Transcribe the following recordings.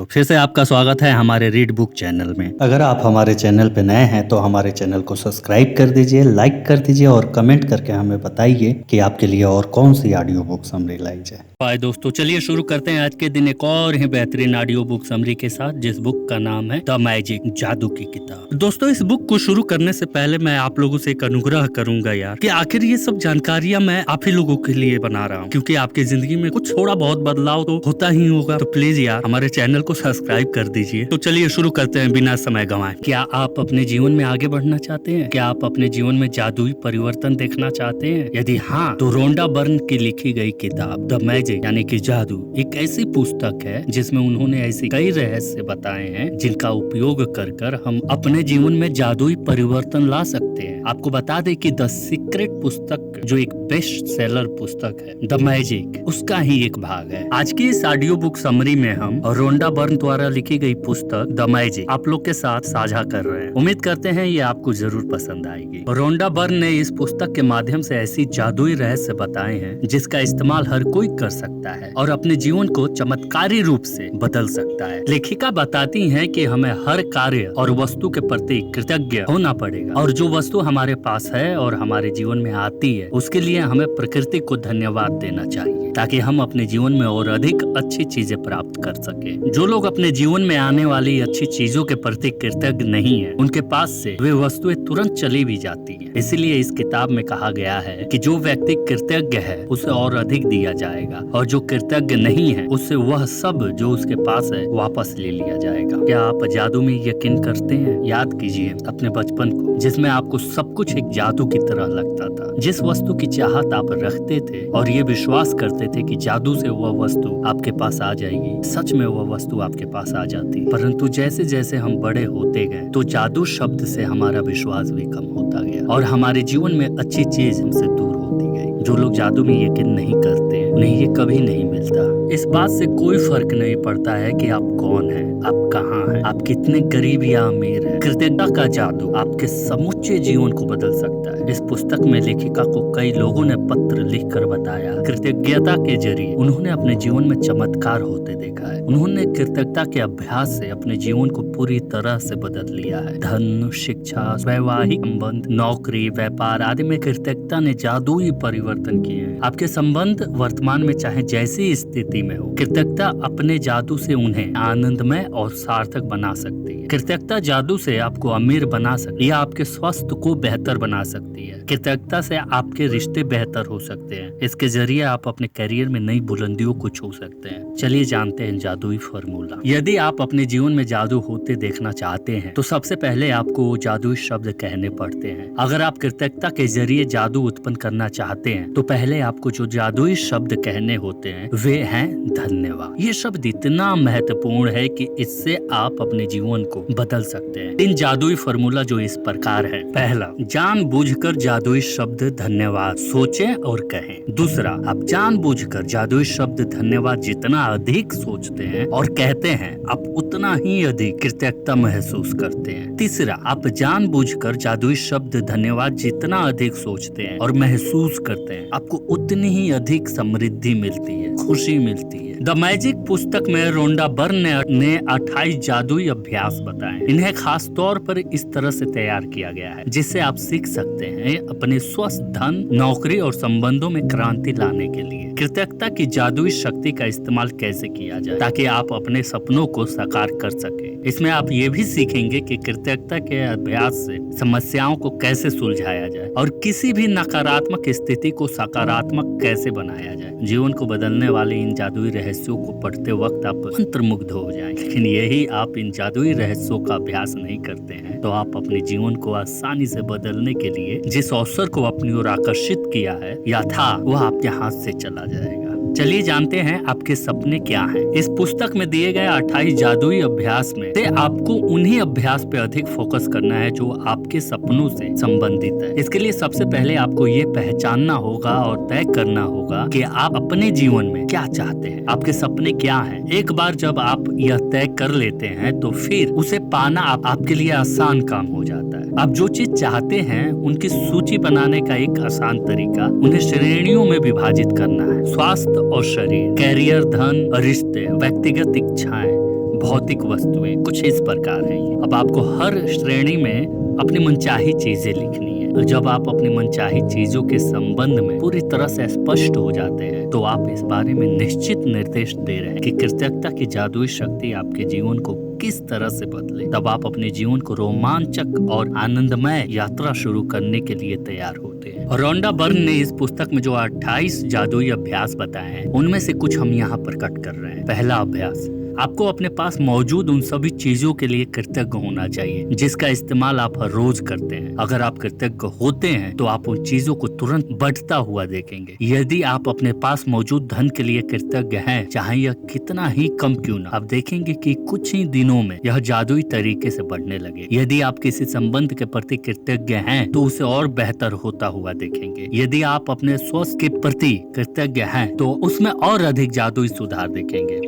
तो फिर से आपका स्वागत है हमारे रीड बुक चैनल में। अगर आप हमारे चैनल पे नए हैं तो हमारे चैनल को सब्सक्राइब कर दीजिए, लाइक कर दीजिए और कमेंट करके हमें बताइए कि आपके लिए और कौन सी ऑडियो बुक समरी लाई जाए। हाय दोस्तों, चलिए शुरू करते हैं आज के दिन एक और ही बेहतरीन ऑडियो बुक समरी के साथ, जिस बुक का नाम है द मैजिक, जादू की किताब। दोस्तों, इस बुक को शुरू करने से पहले मैं आप लोगों से एक अनुग्रह करूंगा यार, कि आखिर ये सब जानकारियां मैं आप ही लोगों के लिए बना रहा हूँ, क्योंकि आपकी जिंदगी में कुछ थोड़ा बहुत बदलाव तो होता ही होगा। तो प्लीज यार हमारे चैनल को सब्सक्राइब कर दीजिए। तो चलिए शुरू करते हैं बिना समय गंवाए। क्या आप अपने जीवन में आगे बढ़ना चाहते हैं? क्या आप अपने जीवन में जादुई परिवर्तन देखना चाहते हैं? यदि हाँ, तो रोंडा बर्न की लिखी गई किताब द मैजिक यानी कि जादू एक ऐसी पुस्तक है जिसमें उन्होंने ऐसे कई रहस्य बताए हैं जिनका उपयोग कर हम अपने जीवन में जादुई परिवर्तन ला सकते हैं। आपको बता दें कि द सीक्रेट पुस्तक जो एक बेस्ट सेलर पुस्तक है, द मैजिक, उसका ही एक भाग है। आज की इस ऑडियो बुक समरी में हम रोंडा बर्न द्वारा लिखी गई पुस्तक द मैजिक आप लोग के साथ साझा कर रहे हैं। उम्मीद करते हैं ये आपको जरूर पसंद आएगी। रोंडा बर्न ने इस पुस्तक के माध्यम से ऐसी जादुई रहस्य बताए हैं जिसका इस्तेमाल हर कोई कर सकता है और अपने जीवन को चमत्कारी रूप से बदल सकता है। लेखिका बताती हैं कि हमें हर कार्य और वस्तु के प्रति कृतज्ञ होना पड़ेगा, और जो वस्तु हमारे पास है और हमारे जीवन में आती है उसके लिए हमें प्रकृति को धन्यवाद देना चाहिए, ताकि हम अपने जीवन में और अधिक अच्छी चीजें प्राप्त कर सके। जो लोग अपने जीवन में आने वाली अच्छी चीजों के प्रति कृतज्ञ नहीं है, उनके पास से वे वस्तुएं तुरंत चली भी जाती हैं। इसीलिए इस किताब में कहा गया है कि जो व्यक्ति कृतज्ञ है उसे और अधिक दिया जाएगा, और जो कृतज्ञ नहीं है उससे वह सब जो उसके पास है वापस ले लिया जाएगा। क्या आप जादू में यकीन करते हैं? याद कीजिए अपने बचपन को, जिसमें आपको सब कुछ एक जादू की तरह लगता था। जिस वस्तु की चाहत आप रखते थे और ये विश्वास करते थे कि जादू से वह वस्तु आपके पास आ जाएगी, सच में वह वस्तु आपके पास आ जाती। परंतु जैसे जैसे हम बड़े होते गए तो जादू शब्द से हमारा विश्वास भी कम होता गया और हमारे जीवन में अच्छी चीज हमसे दूर होती गई। जो लोग जादू में यकीन नहीं करते उन्हें ये कभी नहीं मिलता। इस बात से कोई फर्क नहीं पड़ता है कि आप कौन हैं, आप कहाँ हैं, आप कितने गरीब या अमीर हैं। कृतज्ञता का जादू आपके समूचे जीवन को बदल सकता है। इस पुस्तक में लेखिका को कई लोगों ने पत्र लिखकर बताया कृतज्ञता के जरिए उन्होंने अपने जीवन में चमत्कार होते देखा है। उन्होंने कृतज्ञता के अभ्यास से अपने जीवन को पूरी तरह से बदल लिया है। धन, शिक्षा, वैवाहिक संबंध, नौकरी, व्यापार आदि में कृतज्ञता ने जादुई परिवर्तन किए हैं। आपके संबंध वर्तमान में चाहे जैसी स्थिति में हो, कृतज्ञता अपने जादू से उन्हें आनंदमय और सार्थक बना सकती है। कृतज्ञता जादू से आपको अमीर बना सकती है या आपके स्वास्थ्य को बेहतर बना सकती है। कृतज्ञता से आपके रिश्ते बेहतर हो सकते हैं। इसके जरिए आप अपने करियर में नई बुलंदियों को छू सकते हैं। चलिए जानते हैं जादुई फॉर्मूला। यदि आप अपने जीवन में जादू होते देखना चाहते हैं तो सबसे पहले आपको जादुई शब्द कहने पड़ते हैं। अगर आप कृतज्ञता के जरिए जादू उत्पन्न करना चाहते हैं तो पहले आपको जो जादुई शब्द कहने होते हैं वे हैं धन्यवाद। ये शब्द इतना महत्वपूर्ण है कि इससे आप अपने जीवन को बदल सकते हैं। इन जादुई फॉर्मूला जो इस प्रकार है। पहला, जानबूझकर जादुई शब्द धन्यवाद सोचें और कहें। दूसरा, आप जानबूझकर जादुई शब्द धन्यवाद जितना अधिक सोचते हैं और कहते हैं आप उतना ही अधिक कृतज्ञता महसूस करते हैं। तीसरा, आप जानबूझकर जादुई शब्द धन्यवाद जितना अधिक सोचते हैं और महसूस करते हैं आपको उतनी ही अधिक समृद्धि मिलती है, खुशी मिलती है। द मैजिक पुस्तक में रोंडा बर्न ने 28 जादुई अभ्यास बताए। इन्हें खास तौर पर इस तरह से तैयार किया गया है जिससे आप सीख सकते हैं अपने स्वस्थ, धन, नौकरी और संबंधों में क्रांति लाने के लिए कृतज्ञता की जादुई शक्ति का इस्तेमाल कैसे किया जाए, ताकि आप अपने सपनों को साकार कर सके। इसमें आप ये भी सीखेंगे कि कृतज्ञता के अभ्यास से समस्याओं को कैसे सुलझाया जाए और किसी भी नकारात्मक स्थिति को सकारात्मक कैसे बनाया जाए। जीवन को बदलने वाले इन जादुई रहस्यों को पढ़ते वक्त आप मंत्रमुग्ध हो जाएंगे। लेकिन यही आप इन जादुई रहस्यों का अभ्यास नहीं करते हैं तो आप अपने जीवन को आसानी से बदलने के लिए जिस अवसर को अपनी ओर आकर्षित किया है या था वह आपके हाथ से चला जाएगा। चलिए जानते हैं आपके सपने क्या हैं। इस पुस्तक में दिए गए 28 जादुई अभ्यास में से आपको उन्हीं अभ्यास पे अधिक फोकस करना है जो आपके सपनों से संबंधित है। इसके लिए सबसे पहले आपको ये पहचानना होगा और तय करना होगा कि आप अपने जीवन में क्या चाहते हैं, आपके सपने क्या हैं। एक बार जब आप यह तय कर लेते हैं तो फिर उसे पाना आपके लिए आसान काम हो जाता है। आप जो चीज चाहते हैं उनकी सूची बनाने का एक आसान तरीका उन्हें श्रेणियों में विभाजित करना है। स्वास्थ्य और शरीर, कैरियर, धन, रिश्ते, व्यक्तिगत इच्छाएं, भौतिक वस्तुएं कुछ इस प्रकार हैं। अब आपको हर श्रेणी में अपनी मनचाही चीजें लिखनी है। और जब आप अपनी मनचाही चीजों के संबंध में पूरी तरह से स्पष्ट हो जाते हैं तो आप इस बारे में निश्चित निर्देश दे रहे हैं कि कृतज्ञता की जादुई शक्ति आपके जीवन को किस तरह से बदले। तब आप अपने जीवन को रोमांचक और आनंदमय यात्रा शुरू करने के लिए तैयार होते हैं। और रोंडा बर्न ने इस पुस्तक में जो 28 जादुई अभ्यास बताए हैं उनमें से कुछ हम यहाँ प्रकट कर रहे हैं। पहला अभ्यास, आपको अपने पास मौजूद उन सभी चीजों के लिए कृतज्ञ होना चाहिए जिसका इस्तेमाल आप हर रोज करते हैं। अगर आप कृतज्ञ होते हैं तो आप उन चीजों को तुरंत बढ़ता हुआ देखेंगे। यदि आप अपने पास मौजूद धन के लिए कृतज्ञ हैं, चाहे यह कितना ही कम क्यों ना, आप देखेंगे कि कुछ ही दिनों में यह जादुई तरीके से बढ़ने लगे। यदि आप किसी संबंध के प्रति कृतज्ञ हैं तो उसे और बेहतर होता हुआ देखेंगे। यदि आप अपने स्वास्थ्य के प्रति कृतज्ञ हैं तो उसमें और अधिक जादुई सुधार देखेंगे।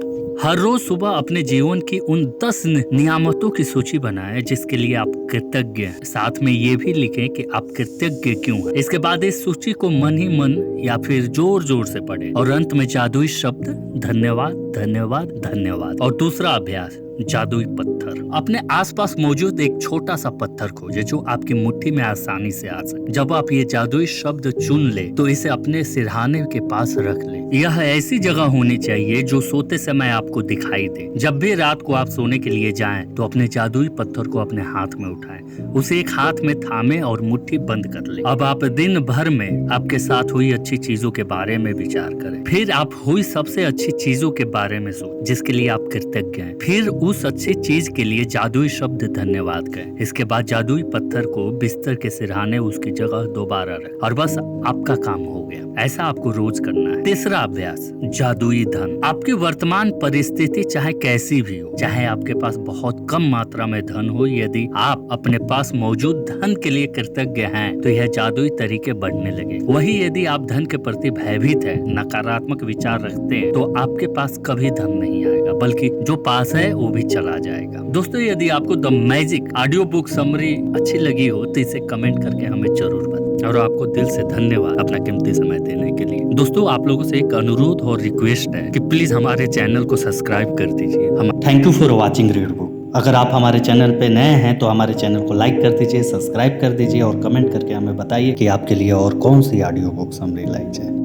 हर रोज सुबह अपने जीवन की उन 10 नियामतों की सूची बनाएं जिसके लिए आप कृतज्ञ हैं। साथ में ये भी लिखें कि आप कृतज्ञ क्यों हैं। इसके बाद इस सूची को मन ही मन या फिर जोर जोर से पढ़ें और अंत में जादुई शब्द धन्यवाद धन्यवाद धन्यवाद। और दूसरा अभ्यास, जादुई पत्थर। अपने आसपास मौजूद एक छोटा सा पत्थर खोजें जो आपकी मुट्ठी में आसानी से आ सके। जब आप ये जादुई शब्द चुन ले तो इसे अपने सिरहाने के पास रख ले। यह ऐसी जगह होनी चाहिए जो सोते समय आपको दिखाई दे। जब भी रात को आप सोने के लिए जाएं तो अपने जादुई पत्थर को अपने हाथ में उठाएं, उसे एक हाथ में थामे और मुट्ठी बंद कर ले। अब आप दिन भर में आपके साथ हुई अच्छी चीजों के बारे में विचार करें। फिर आप हुई सबसे अच्छी चीजों के बारे में सोचें जिसके लिए आप कृतज्ञ हैं। फिर उस अच्छी चीज के लिए जादुई शब्द धन्यवाद कहें। इसके बाद जादुई पत्थर को बिस्तर के सिरहाने उसकी जगह दोबारा रखें और बस आपका काम हो गया। ऐसा आपको रोज करना है। तीसरा अभ्यास, जादुई धन। आपकी वर्तमान परिस्थिति चाहे कैसी भी हो, चाहे आपके पास बहुत कम मात्रा में धन हो, यदि आप अपने पास मौजूद धन के लिए कृतज्ञ हैं तो यह जादुई तरीके बढ़ने लगे। वही यदि आप धन के प्रति भयभीत हैं, नकारात्मक विचार रखते हैं तो आपके पास कभी धन नहीं आएगा, बल्कि जो पास है वो भी चला जाएगा। दोस्तों, यदि आपको the magic audio book summary अच्छी लगी हो तो इसे कमेंट करके हमें जरूर बताएं। और आपको दिल से धन्यवाद अपना कीमती समय देने के लिए। दोस्तों, आप लोगों से एक अनुरोध और रिक्वेस्ट है कि प्लीज हमारे चैनल को सब्सक्राइब कर दीजिए। Thank you for watching read book. अगर आप हमारे चैनल पे नए हैं तो हमारे चैनल को लाइक कर दीजिए, सब्सक्राइब कर दीजिए और कमेंट करके हमें बताइए कि आपके लिए और कौन सी ऑडियो बुक समरी लाई जाए।